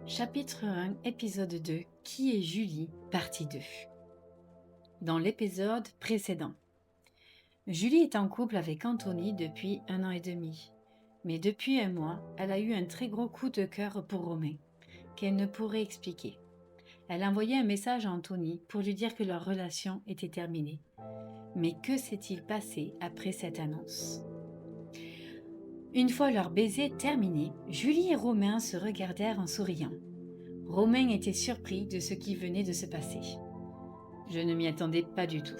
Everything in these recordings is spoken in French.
Chapitre 1, épisode 2, Qui est Julie, partie 2. Dans l'épisode précédent, Julie est en couple avec Anthony depuis 1 an et demi. Mais depuis un mois, elle a eu un très gros coup de cœur pour Romain, qu'elle ne pourrait expliquer. Elle a envoyé un message à Anthony pour lui dire que leur relation était terminée. Mais que s'est-il passé après cette annonce ? Une fois leur baiser terminé, Julie et Romain se regardèrent en souriant. Romain était surpris de ce qui venait de se passer. « Je ne m'y attendais pas du tout.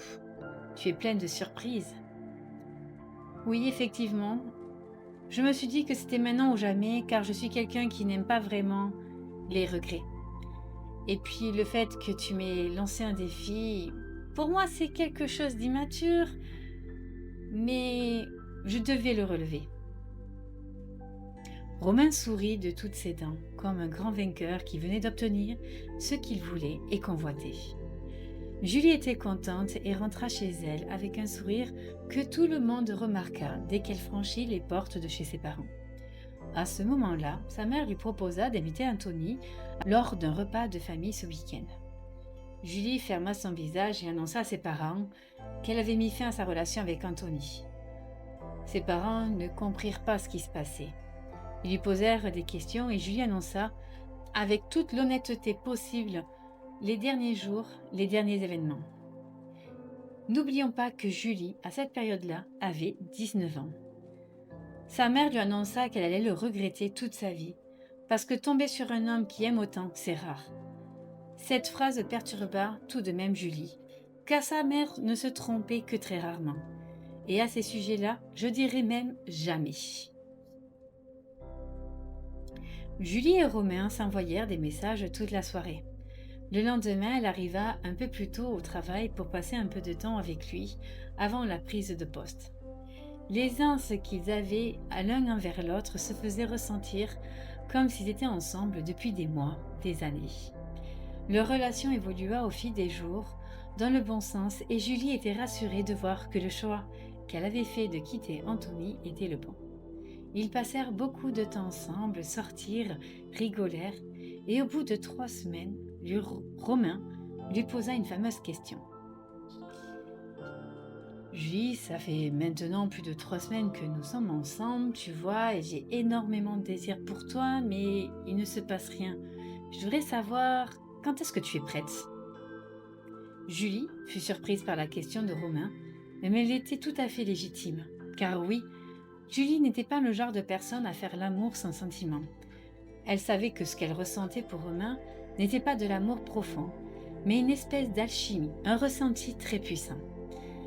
Tu es pleine de surprises. » Oui, effectivement. Je me suis dit que c'était maintenant ou jamais, car je suis quelqu'un qui n'aime pas vraiment les regrets. Et puis le fait que tu m'aies lancé un défi, pour moi c'est quelque chose d'immature, mais je devais le relever. Romain sourit de toutes ses dents, comme un grand vainqueur qui venait d'obtenir ce qu'il voulait et convoitait. Julie était contente et rentra chez elle avec un sourire que tout le monde remarqua dès qu'elle franchit les portes de chez ses parents. À ce moment-là, sa mère lui proposa d'inviter Anthony lors d'un repas de famille ce week-end. Julie ferma son visage et annonça à ses parents qu'elle avait mis fin à sa relation avec Anthony. Ses parents ne comprirent pas ce qui se passait. Ils lui posèrent des questions et Julie annonça, avec toute l'honnêteté possible, les derniers jours, les derniers événements. N'oublions pas que Julie, à cette période-là, avait 19 ans. Sa mère lui annonça qu'elle allait le regretter toute sa vie, parce que tomber sur un homme qui aime autant, c'est rare. Cette phrase perturba tout de même Julie, car sa mère ne se trompait que très rarement. Et à ces sujets-là, je dirais même jamais. Julie et Romain s'envoyèrent des messages toute la soirée. Le lendemain, elle arriva un peu plus tôt au travail pour passer un peu de temps avec lui avant la prise de poste. L'aisance qu'ils avaient à l'un envers l'autre se faisait ressentir comme s'ils étaient ensemble depuis des mois, des années. Leur relation évolua au fil des jours, dans le bon sens, et Julie était rassurée de voir que le choix qu'elle avait fait de quitter Anthony était le bon. Ils passèrent beaucoup de temps ensemble, sortirent, rigolèrent, et au bout de 3 semaines, Romain lui posa une fameuse question. « Julie, ça fait maintenant plus de 3 semaines que nous sommes ensemble, tu vois, et j'ai énormément de désir pour toi, mais il ne se passe rien. Je voudrais savoir, quand est-ce que tu es prête ?» Julie fut surprise par la question de Romain, mais elle était tout à fait légitime, car oui, Julie n'était pas le genre de personne à faire l'amour sans sentiment. Elle savait que ce qu'elle ressentait pour Romain n'était pas de l'amour profond, mais une espèce d'alchimie, un ressenti très puissant.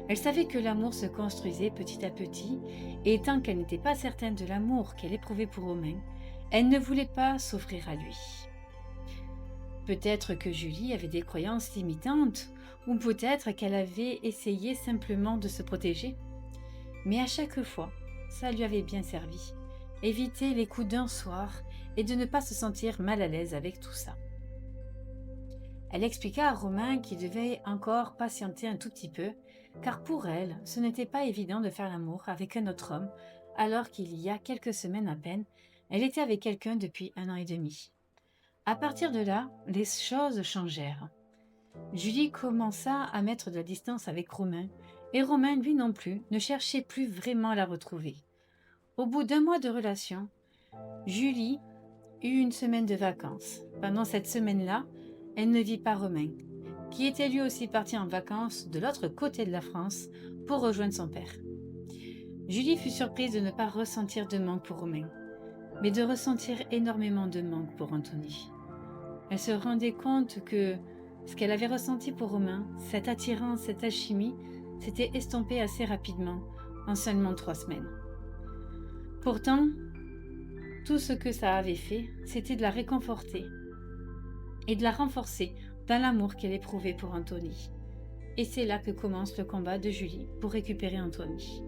Elle savait que l'amour se construisait petit à petit, et tant qu'elle n'était pas certaine de l'amour qu'elle éprouvait pour Romain, elle ne voulait pas s'offrir à lui. Peut-être que Julie avait des croyances limitantes, ou peut-être qu'elle avait essayé simplement de se protéger. Mais à chaque fois, ça lui avait bien servi. Éviter les coups d'un soir et de ne pas se sentir mal à l'aise avec tout ça. Elle expliqua à Romain qu'il devait encore patienter un tout petit peu, car pour elle, ce n'était pas évident de faire l'amour avec un autre homme, alors qu'il y a quelques semaines à peine, elle était avec quelqu'un depuis 1 an et demi. À partir de là, les choses changèrent. Julie commença à mettre de la distance avec Romain, et Romain, lui non plus, ne cherchait plus vraiment à la retrouver. Au bout d'1 mois de relation, Julie eut une semaine de vacances. Pendant cette semaine-là, elle ne vit pas Romain, qui était lui aussi parti en vacances de l'autre côté de la France pour rejoindre son père. Julie fut surprise de ne pas ressentir de manque pour Romain, mais de ressentir énormément de manque pour Anthony. Elle se rendait compte que ce qu'elle avait ressenti pour Romain, cette attirance, cette alchimie, s'était estompé assez rapidement, en seulement 3 semaines. Pourtant, tout ce que ça avait fait, c'était de la réconforter et de la renforcer dans l'amour qu'elle éprouvait pour Anthony. Et c'est là que commence le combat de Julie pour récupérer Anthony.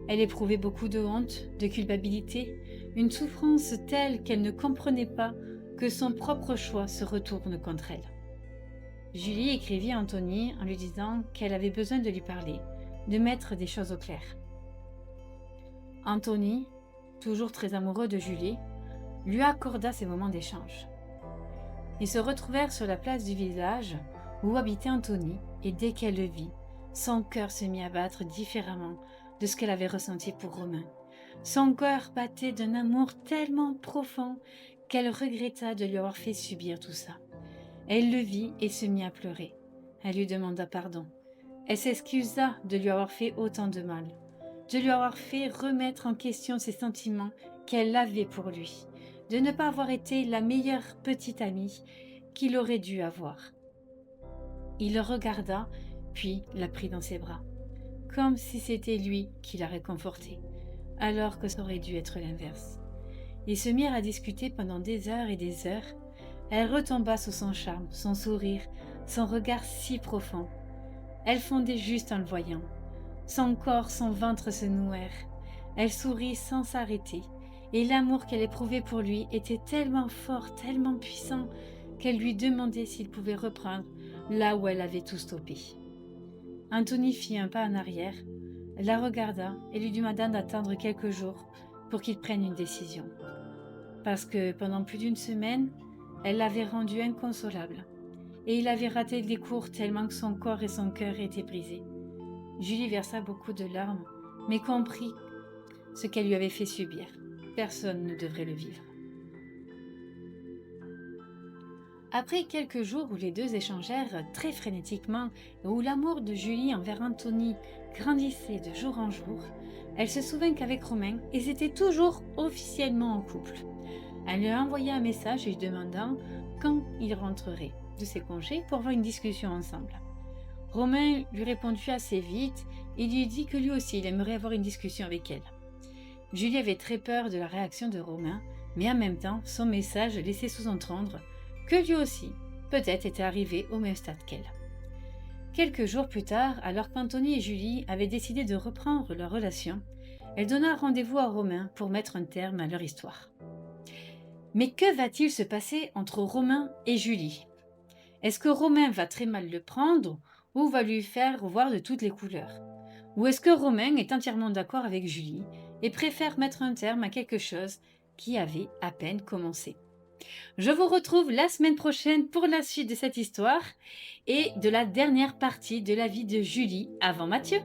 Elle éprouvait beaucoup de honte, de culpabilité, une souffrance telle qu'elle ne comprenait pas que son propre choix se retourne contre elle. Julie écrivit à Anthony en lui disant qu'elle avait besoin de lui parler, de mettre des choses au clair. Anthony, toujours très amoureux de Julie, lui accorda ces moments d'échange. Ils se retrouvèrent sur la place du village où habitait Anthony, et dès qu'elle le vit, son cœur se mit à battre différemment de ce qu'elle avait ressenti pour Romain. Son cœur battait d'un amour tellement profond qu'elle regretta de lui avoir fait subir tout ça. Elle le vit et se mit à pleurer. Elle lui demanda pardon. Elle s'excusa de lui avoir fait autant de mal, de lui avoir fait remettre en question ses sentiments qu'elle avait pour lui, de ne pas avoir été la meilleure petite amie qu'il aurait dû avoir. Il le regarda, puis la prit dans ses bras, comme si c'était lui qui la réconfortait, alors que ça aurait dû être l'inverse. Ils se mirent à discuter pendant des heures et des heures. Elle retomba sous son charme, son sourire, son regard si profond. Elle fondait juste en le voyant. Son corps, son ventre se nouèrent. Elle sourit sans s'arrêter, et l'amour qu'elle éprouvait pour lui était tellement fort, tellement puissant, qu'elle lui demandait s'il pouvait reprendre là où elle avait tout stoppé. Anthony fit un pas en arrière, la regarda et lui demanda d'attendre quelques jours pour qu'il prenne une décision. Parce que pendant plus d'une semaine, elle l'avait rendu inconsolable, et il avait raté les cours tellement que son corps et son cœur étaient brisés. Julie versa beaucoup de larmes, mais comprit ce qu'elle lui avait fait subir. Personne ne devrait le vivre. Après quelques jours où les deux échangèrent très frénétiquement et où l'amour de Julie envers Anthony grandissait de jour en jour, elle se souvint qu'avec Romain, ils étaient toujours officiellement en couple. Elle lui envoya un message lui demandant quand il rentrerait de ses congés pour avoir une discussion ensemble. Romain lui répondit assez vite et lui dit que lui aussi il aimerait avoir une discussion avec elle. Julie avait très peur de la réaction de Romain, mais en même temps, son message laissait sous-entendre que lui aussi, peut-être, était arrivé au même stade qu'elle. Quelques jours plus tard, alors qu'Anthony et Julie avaient décidé de reprendre leur relation, elle donna rendez-vous à Romain pour mettre un terme à leur histoire. Mais que va-t-il se passer entre Romain et Julie? Est-ce que Romain va très mal le prendre ou va lui faire voir de toutes les couleurs? Ou est-ce que Romain est entièrement d'accord avec Julie et préfère mettre un terme à quelque chose qui avait à peine commencé? Je vous retrouve la semaine prochaine pour la suite de cette histoire et de la dernière partie de la vie de Julie avant Mathieu.